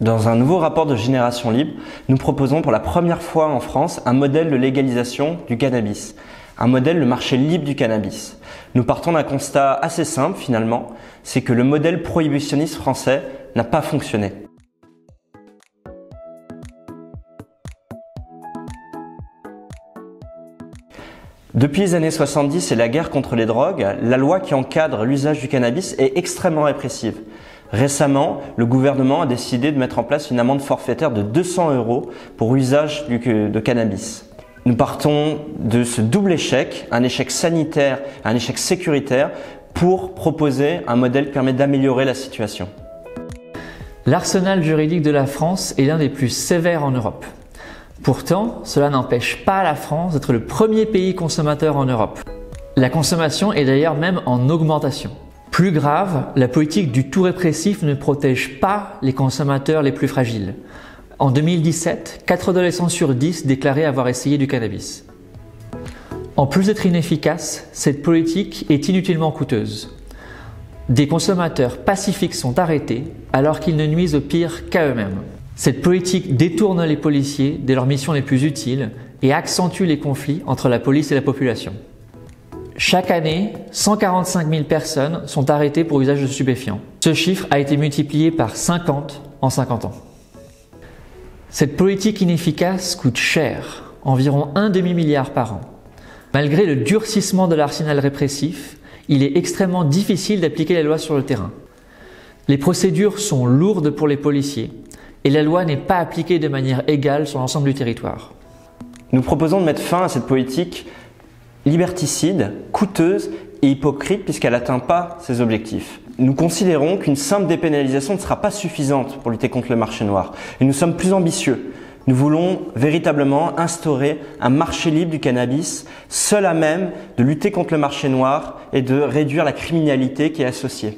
Dans un nouveau rapport de Génération Libre, nous proposons pour la première fois en France un modèle de légalisation du cannabis, un modèle de marché libre du cannabis. Nous partons d'un constat assez simple finalement, c'est que le modèle prohibitionniste français n'a pas fonctionné. Depuis les années 70 et la guerre contre les drogues, la loi qui encadre l'usage du cannabis est extrêmement répressive. Récemment, le gouvernement a décidé de mettre en place une amende forfaitaire de 200 € pour usage de cannabis. Nous partons de ce double échec, un échec sanitaire, un échec sécuritaire, pour proposer un modèle qui permet d'améliorer la situation. L'arsenal juridique de la France est l'un des plus sévères en Europe. Pourtant, cela n'empêche pas la France d'être le premier pays consommateur en Europe. La consommation est d'ailleurs même en augmentation. Plus grave, la politique du tout répressif ne protège pas les consommateurs les plus fragiles. En 2017, 4 adolescents sur 10 déclaraient avoir essayé du cannabis. En plus d'être inefficace, cette politique est inutilement coûteuse. Des consommateurs pacifiques sont arrêtés alors qu'ils ne nuisent au pire qu'à eux-mêmes. Cette politique détourne les policiers de leurs missions les plus utiles et accentue les conflits entre la police et la population. Chaque année, 145 000 personnes sont arrêtées pour usage de stupéfiants. Ce chiffre a été multiplié par 50 en 50 ans. Cette politique inefficace coûte cher, environ un demi-milliard par an. Malgré le durcissement de l'arsenal répressif, il est extrêmement difficile d'appliquer les lois sur le terrain. Les procédures sont lourdes pour les policiers et la loi n'est pas appliquée de manière égale sur l'ensemble du territoire. Nous proposons de mettre fin à cette politique liberticide, coûteuse et hypocrite puisqu'elle n'atteint pas ses objectifs. Nous considérons qu'une simple dépénalisation ne sera pas suffisante pour lutter contre le marché noir et nous sommes plus ambitieux. Nous voulons véritablement instaurer un marché libre du cannabis, seul à même de lutter contre le marché noir et de réduire la criminalité qui est associée.